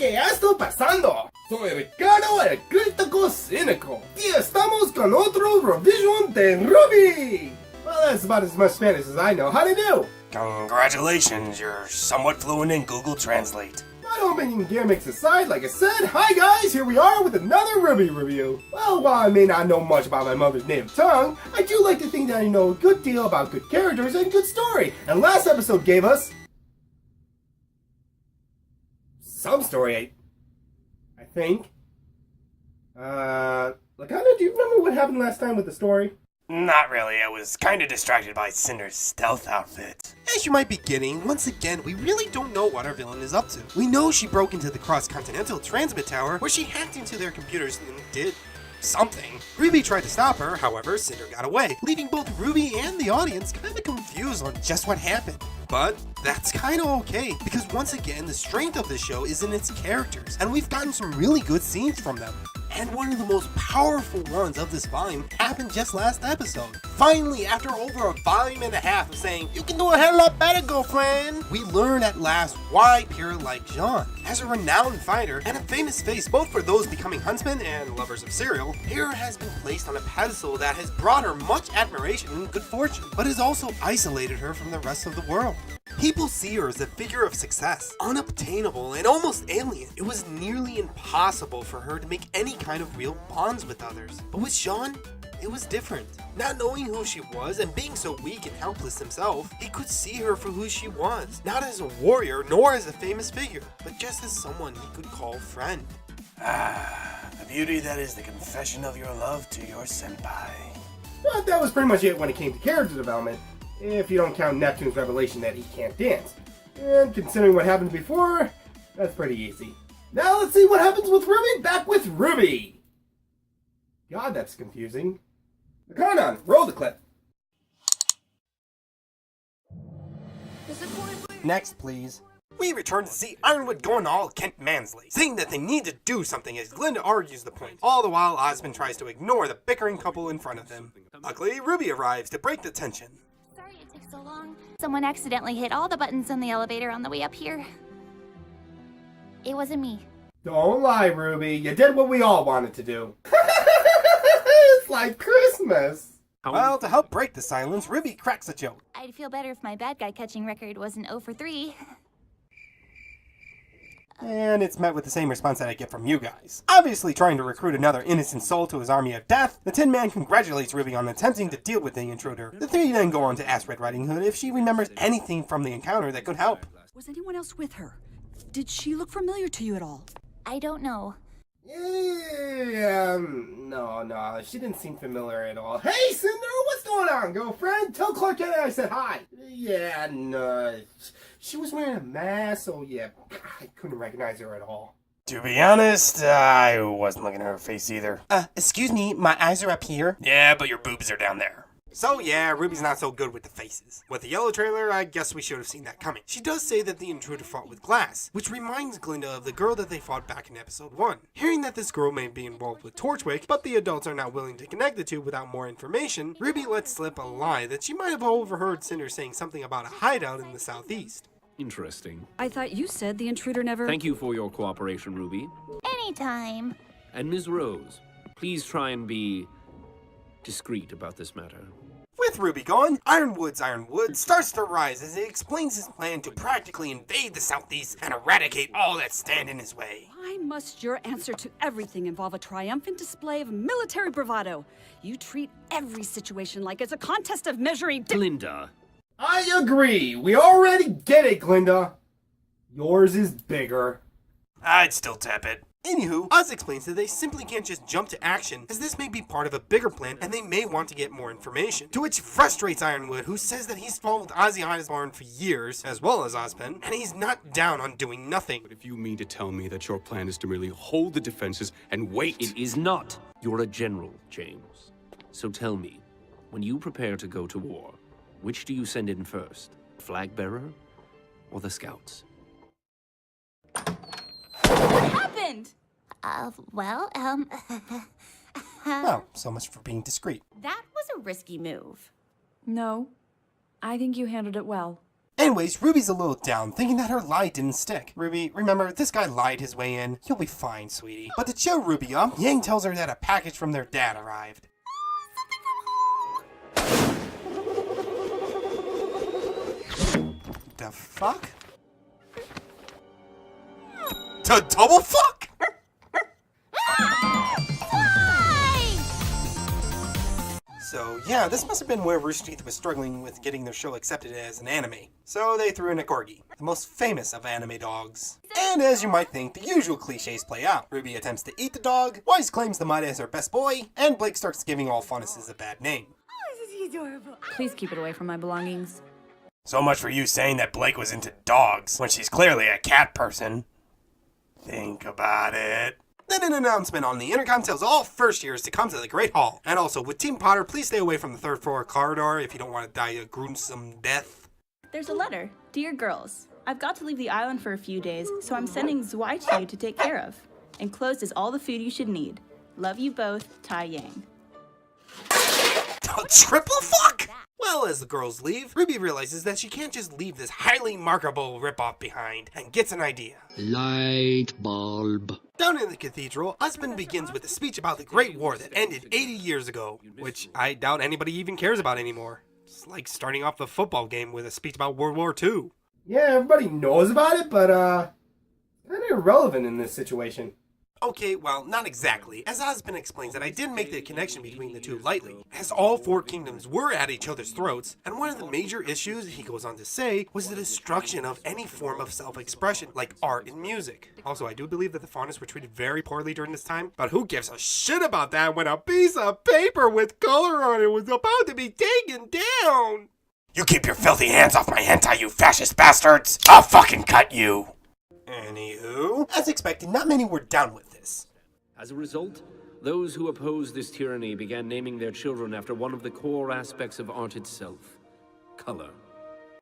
¿Qué está pasando? Soy Ricardo, el crítico cínico. Y estamos con otro revision de RWBY. Well, that's about as much Spanish as I know how to do. Congratulations, you're somewhat fluent in Google Translate. My opening gimmicks aside, like I said, hi guys, here we are with another RWBY review. Well, while I may not know much about my mother's native tongue, I do like to think that I know a good deal about good characters and good story. And last episode gave us some story, I think. Lagana, do you remember what happened last time with the story? Not really, I was kinda distracted by Cinder's stealth outfit. As you might be getting, once again, we really don't know what our villain is up to. We know she broke into the cross-continental transmit tower, where she hacked into their computers and did something. RWBY tried to stop her, however, Cinder got away, leaving both RWBY and the audience kinda confused on just what happened. But that's kinda okay, because once again, the strength of this show is in its characters, and we've gotten some really good scenes from them. And one of the most powerful ones of this volume happened just last episode. Finally, after over a volume and a half of saying, "You can do a hell lot better, girlfriend," we learn at last why Pierre liked Jean. As a renowned fighter and a famous face both for those becoming huntsmen and lovers of cereal, Pierre has been placed on a pedestal that has brought her much admiration and good fortune, but has also isolated her from the rest of the world. People see her as a figure of success, unobtainable and almost alien. It was nearly impossible for her to make any kind of real bonds with others. But with Jean, it was different. Not knowing who she was and being so weak and helpless himself, he could see her for who she was. Not as a warrior, nor as a famous figure, but just as someone he could call friend. The beauty that is the confession of your love to your senpai. But that was pretty much it when it came to character development, if you don't count Neptune's revelation that he can't dance. And considering what happened before, that's pretty easy. Now let's see what happens with RWBY back with RWBY. God, that's confusing. Kanon, roll the clip. Next, please. We return to see Ironwood going all Kent Mansley, saying that they need to do something as Glinda argues the point, all the while Osmond tries to ignore the bickering couple in front of him. Luckily, RWBY arrives to break the tension. Sorry it took so long. Someone accidentally hit all the buttons on the elevator on the way up here. It wasn't me. Don't lie, RWBY. You did what we all wanted to do. It's like Christmas. Well, to help break the silence, RWBY cracks a joke. I'd feel better if my bad guy catching record wasn't 0 for 3. And it's met with the same response that I get from you guys. Obviously trying to recruit another innocent soul to his army of death, the Tin Man congratulates RWBY on attempting to deal with the intruder. The three then go on to ask Red Riding Hood if she remembers anything from the encounter that could help. Was anyone else with her? Did she look familiar to you at all? I don't know. No, she didn't seem familiar at all. Hey, Cinder, what's going on, girlfriend? Tell Clark Kent I said hi. Yeah, no, she was wearing a mask, so yeah, I couldn't recognize her at all. To be honest, I wasn't looking at her face either. Excuse me, my eyes are up here. Yeah, but your boobs are down there. So yeah, RWBY's not so good with the faces. With the yellow trailer, I guess we should have seen that coming. She does say that the intruder fought with glass, which reminds Glinda of the girl that they fought back in episode 1. Hearing that this girl may be involved with Torchwick, but the adults are not willing to connect the two without more information, RWBY lets slip a lie that she might have overheard Cinder saying something about a hideout in the southeast. Interesting. I thought you said the intruder never... Thank you for your cooperation, RWBY. Anytime. And Ms. Rose, please try and be discreet about this matter. With RWBY gone, Ironwood starts to rise as he explains his plan to practically invade the southeast and eradicate all that stand in his way. Why must your answer to everything involve a triumphant display of military bravado? You treat every situation like it's a contest of measuring... Glinda. I agree. We already get it, Glinda. Yours is bigger. I'd still tap it. Anywho, Oz explains that they simply can't just jump to action, as this may be part of a bigger plan and they may want to get more information. To which frustrates Ironwood, who says that he's fought with Ozzy Osbourne for years, as well as Ozpen, and he's not down on doing nothing. But if you mean to tell me that your plan is to merely hold the defenses and wait... It is not. You're a general, James. So tell me, when you prepare to go to war, which do you send in first? Flag bearer or the scouts? What happened? Well, Well, so much for being discreet. That was a risky move. No. I think you handled it well. Anyways, Ruby's a little down, thinking that her lie didn't stick. Ruby, remember, this guy lied his way in. You'll be fine, sweetie. But to cheer Ruby up, Yang tells her that a package from their dad arrived. The fuck? The double fuck? So yeah, this must have been where Roosterteeth was struggling with getting their show accepted as an anime. So they threw in a corgi, the most famous of anime dogs. And as you might think, the usual cliches play out. Ruby attempts to eat the dog, Wise claims the mud is her best boy, and Blake starts giving all funnuses a bad name. Oh, this is adorable. Please keep it away from my belongings. So much for you saying that Blake was into dogs when she's clearly a cat person. Think about it. Then an announcement on the intercom tells all first years to come to the Great Hall. And also, with Team Potter, please stay away from the third floor corridor if you don't want to die a gruesome death. There's a letter. Dear girls, I've got to leave the island for a few days, so I'm sending Zwei to you to take care of. Enclosed is all the food you should need. Love you both, Tai Yang. Triple fuck! Well, as the girls leave, Ruby realizes that she can't just leave this highly marketable ripoff behind, and gets an idea. Light bulb. Down in the cathedral, Husband begins with a speech about the Great War that ended 80 years ago, which I doubt anybody even cares about anymore. It's like starting off a football game with a speech about World War II. Yeah, everybody knows about it, but kind of irrelevant in this situation. Okay, well, not exactly. As Husband explains that I didn't make the connection between the two lightly, as all four kingdoms were at each other's throats, and one of the major issues, he goes on to say, was the destruction of any form of self-expression, like art and music. Also, I do believe that the faunists were treated very poorly during this time, but who gives a shit about that when a piece of paper with color on it was about to be taken down? You keep your filthy hands off my hentai, you fascist bastards! I'll fucking cut you! Anywho, as expected, not many were down with this. As a result, those who opposed this tyranny began naming their children after one of the core aspects of art itself: color.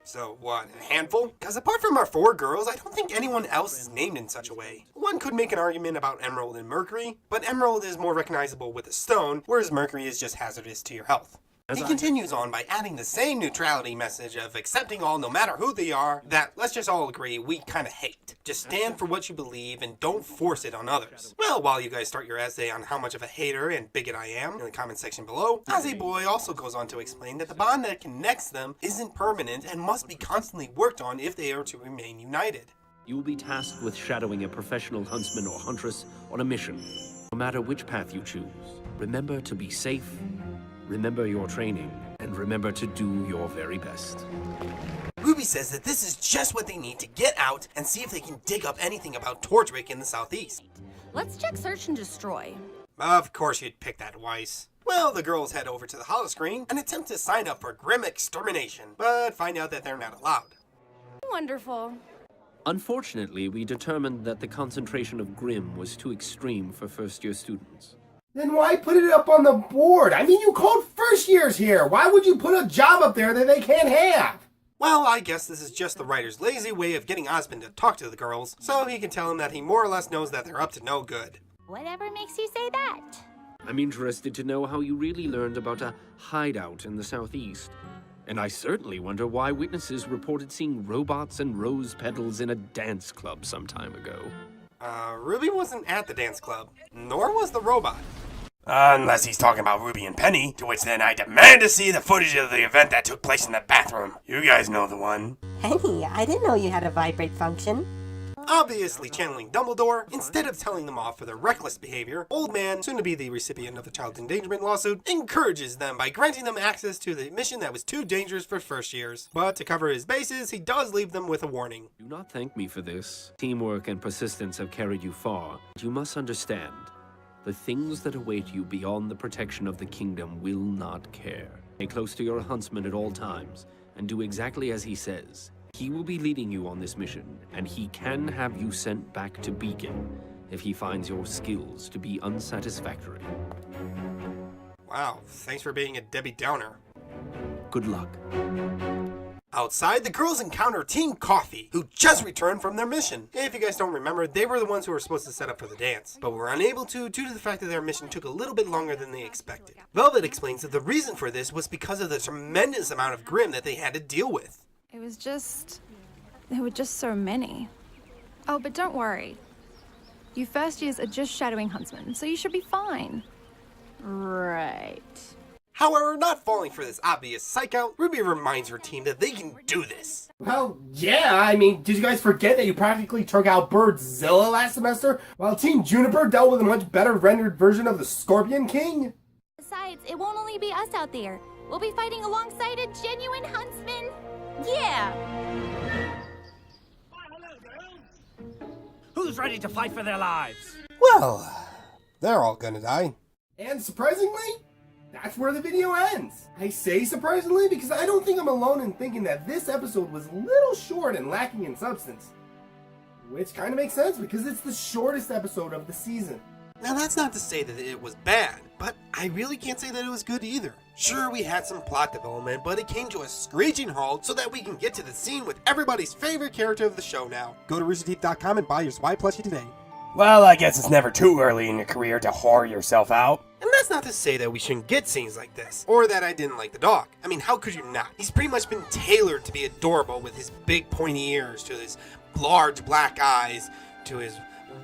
So what, a handful? Because apart from our four girls, I don't think anyone else is named in such a way. One could make an argument about Emerald and Mercury, but Emerald is more recognizable with a stone, whereas Mercury is just hazardous to your health. He continues on by adding the same neutrality message of accepting all no matter who they are, that let's just all agree we kinda hate. Just stand for what you believe and don't force it on others. Well, while you guys start your essay on how much of a hater and bigot I am in the comment section below, Ozzy Boy also goes on to explain that the bond that connects them isn't permanent and must be constantly worked on if they are to remain united. You will be tasked with shadowing a professional huntsman or huntress on a mission. No matter which path you choose, remember to be safe, remember your training, and remember to do your very best. Ruby says that this is just what they need to get out and see if they can dig up anything about Torchwick in the southeast. Let's check search and destroy. Of course you'd pick that, Weiss. Well, the girls head over to the holoscreen and attempt to sign up for Grim Extermination, but find out that they're not allowed. Wonderful. Unfortunately, we determined that the concentration of Grim was too extreme for first-year students. Then why put it up on the board? I mean, you called first years here. Why would you put a job up there that they can't have? Well, I guess this is just the writer's lazy way of getting Osmond to talk to the girls, so he can tell them that he more or less knows that they're up to no good. Whatever makes you say that? I'm interested to know how you really learned about a hideout in the southeast. And I certainly wonder why witnesses reported seeing robots and rose petals in a dance club some time ago. Ruby wasn't at the dance club, nor was the robot. Unless he's talking about Ruby and Penny, to which then I demand to see the footage of the event that took place in the bathroom. You guys know the one. Penny, I didn't know you had a vibrate function. Obviously channeling Dumbledore, instead of telling them off for their reckless behavior, Old Man, soon to be the recipient of a child endangerment lawsuit, encourages them by granting them access to the mission that was too dangerous for first years. But to cover his bases, he does leave them with a warning. Do not thank me for this. Teamwork and persistence have carried you far. But you must understand, the things that await you beyond the protection of the kingdom will not care. Stay close to your huntsman at all times, and do exactly as he says. He will be leading you on this mission, and he can have you sent back to Beacon if he finds your skills to be unsatisfactory. Wow, thanks for being a Debbie Downer. Good luck. Outside, the girls encounter Team Coffee, who just returned from their mission. If you guys don't remember, they were the ones who were supposed to set up for the dance, but were unable to due to the fact that their mission took a little bit longer than they expected. Velvet explains that the reason for this was because of the tremendous amount of Grim that they had to deal with. It was just... there were just so many. Oh, but don't worry. You first years are just shadowing huntsmen, so you should be fine. Right. However, not falling for this obvious psych out, RWBY reminds her team that they can do this. Well, yeah, I mean, did you guys forget that you practically took out Birdzilla last semester, while Team Juniper dealt with a much better rendered version of the Scorpion King? Besides, it won't only be us out there. We'll be fighting alongside a genuine huntsman. Yeah! Who's ready to fight for their lives? Well, they're all gonna die. And surprisingly, that's where the video ends. I say surprisingly because I don't think I'm alone in thinking that this episode was a little short and lacking in substance. Which kind of makes sense because it's the shortest episode of the season. Now that's not to say that it was bad, but I really can't say that it was good either. Sure, we had some plot development, but it came to a screeching halt so that we can get to the scene with everybody's favorite character of the show now. Go to Roosterteeth.com and buy your Spy plushie today. Well, I guess it's never too early in your career to whore yourself out. And that's not to say that we shouldn't get scenes like this, or that I didn't like the dog. I mean, how could you not? He's pretty much been tailored to be adorable with his big pointy ears, to his large black eyes, to his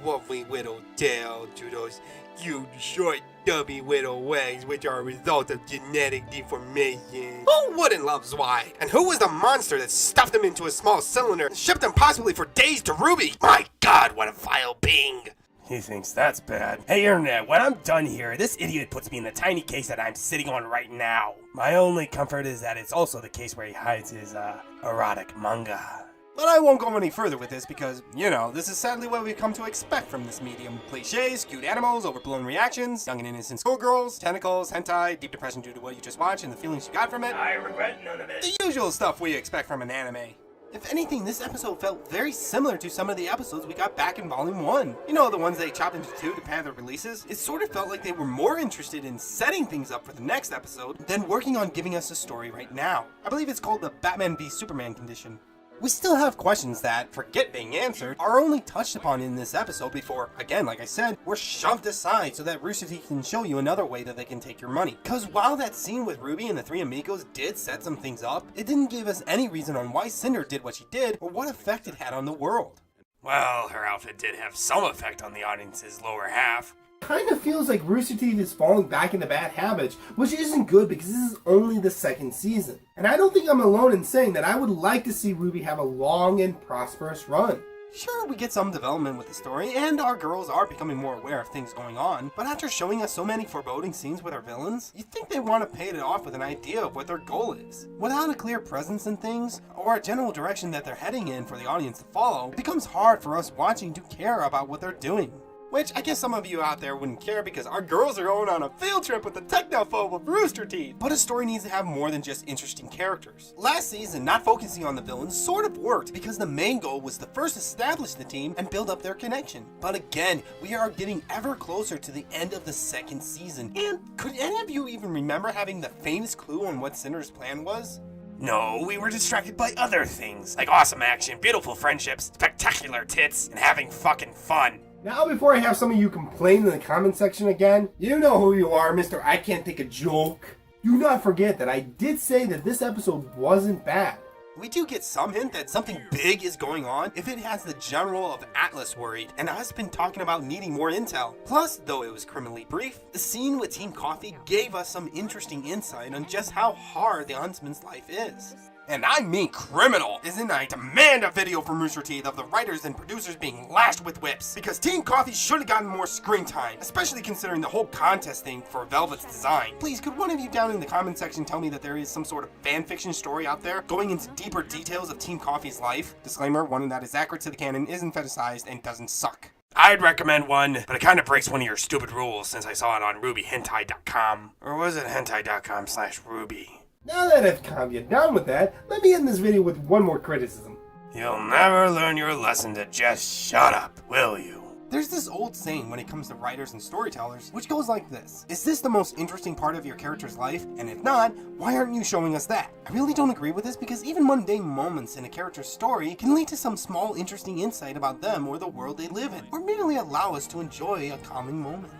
lovely little tail, to those huge short stubby little legs, which are a result of genetic deformation. Who wouldn't love Zwei? And who was the monster that stuffed him into a small cylinder and shipped him possibly for days to RWBY? My god, what a vile being! He thinks that's bad. Hey Internet, when I'm done here, this idiot puts me in the tiny case that I'm sitting on right now. My only comfort is that it's also the case where he hides his, erotic manga. But I won't go any further with this because, you know, this is sadly what we've come to expect from this medium. Cliches, cute animals, overblown reactions, young and innocent schoolgirls, tentacles, hentai, deep depression due to what you just watched and the feelings you got from it. I regret none of it. The usual stuff we expect from an anime. If anything, this episode felt very similar to some of the episodes we got back in Volume 1. You know, the ones they chopped into 2 to pad their releases? It sort of felt like they were more interested in setting things up for the next episode than working on giving us a story right now. I believe it's called the Batman v Superman condition. We still have questions that, forget being answered, are only touched upon in this episode before, again, like I said, we're shoved aside so that Roosterteeth can show you another way that they can take your money. Cause while that scene with RWBY and the three amigos did set some things up, it didn't give us any reason on why Cinder did what she did or what effect it had on the world. Well, her outfit did have some effect on the audience's lower half. Kind of feels like Rooster Teeth is falling back into bad habits, which isn't good because this is only the second season. And I don't think I'm alone in saying that I would like to see RWBY have a long and prosperous run. Sure, we get some development with the story, and our girls are becoming more aware of things going on, but after showing us so many foreboding scenes with our villains, you'd think they want to pay it off with an idea of what their goal is. Without a clear presence in things, or a general direction that they're heading in for the audience to follow, it becomes hard for us watching to care about what they're doing. Which, I guess some of you out there wouldn't care because our girls are going on a field trip with the technophobe of Roosterteeth. But a story needs to have more than just interesting characters. Last season, not focusing on the villains sort of worked because the main goal was to first establish the team and build up their connection. But again, we are getting ever closer to the end of the second season. And could any of you even remember having the faintest clue on what Cinder's plan was? No, we were distracted by other things, like awesome action, beautiful friendships, spectacular tits, and having fucking fun. Now, before I have some of you complain in the comment section again, you know who you are, Mr. I Can't Take a Joke. Do not forget that I did say that this episode wasn't bad. We do get some hint that something big is going on if it has the General of Atlas worried, and us been talking about needing more intel. Plus, though it was criminally brief, the scene with Team Coffee gave us some interesting insight on just how hard the Huntsman's life is. And I mean criminal, isn't I demand a video from Roosterteeth of the writers and producers being lashed with whips, because Team Coffee should have gotten more screen time, especially considering the whole contest thing for Velvet's design. Please, could one of you down in the comment section tell me that there is some sort of fanfiction story out there going into deeper details of Team Coffee's life? Disclaimer, one that is accurate to the canon, isn't fetishized, and doesn't suck. I'd recommend one, but it kind of breaks one of your stupid rules since I saw it on RWBYhentai.com. Or was it hentai.com/RWBY? Now that I've calmed you down with that, let me end this video with one more criticism. You'll never learn your lesson to just shut up, will you? There's this old saying when it comes to writers and storytellers, which goes like this. Is this the most interesting part of your character's life? And if not, why aren't you showing us that? I really don't agree with this because even mundane moments in a character's story can lead to some small interesting insight about them or the world they live in, or merely allow us to enjoy a calming moment.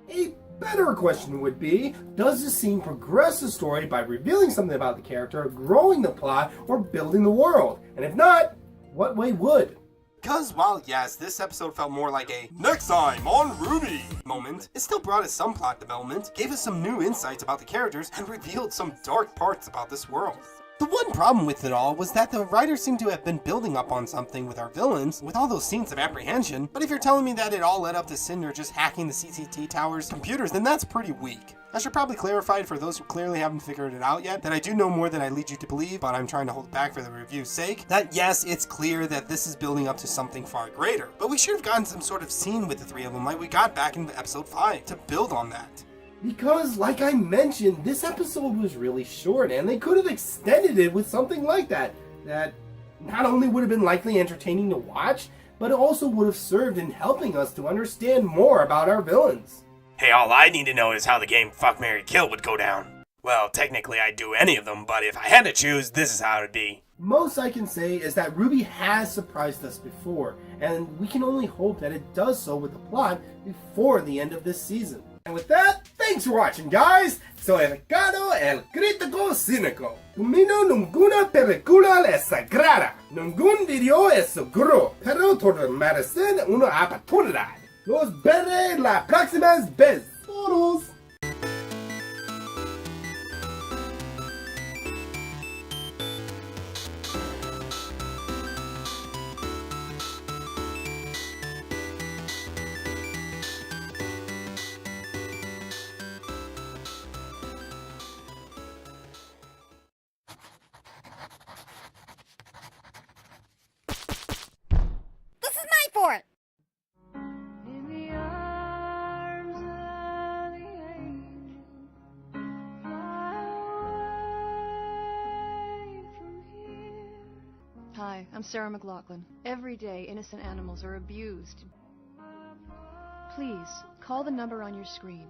A better question would be, does this scene progress the story by revealing something about the character, growing the plot, or building the world? And if not, what way would? Because while yes, this episode felt more like a next time on RWBY moment, it still brought us some plot development, gave us some new insights about the characters, and revealed some dark parts about this world. The one problem with it all was that the writers seem to have been building up on something with our villains, with all those scenes of apprehension, but if you're telling me that it all led up to Cinder just hacking the CCT tower's computers, then that's pretty weak. I should probably clarify for those who clearly haven't figured it out yet, that I do know more than I lead you to believe, but I'm trying to hold back for the review's sake, that yes, it's clear that this is building up to something far greater, but we should have gotten some sort of scene with the three of them like we got back in episode 5, to build on that. Because, like I mentioned, this episode was really short, and they could have extended it with something like that. That not only would have been likely entertaining to watch, but it also would have served in helping us to understand more about our villains. Hey, all I need to know is how the game Fuck, Marry, Kill would go down. Well, technically I'd do any of them, but if I had to choose, this is how it would be. Most I can say is that RWBY has surprised us before, and we can only hope that it does so with the plot before the end of this season. And with that, thanks for watching, guys! Soy Ricardo, el crítico cínico. Domino ninguna película es sagrada. Ningún video es seguro, pero todo merece una oportunidad. Los veré la próxima vez. Todos. For it. Hi, I'm Sarah McLaughlin. Every day, innocent animals are abused. Please, call the number on your screen.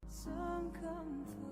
Some come through.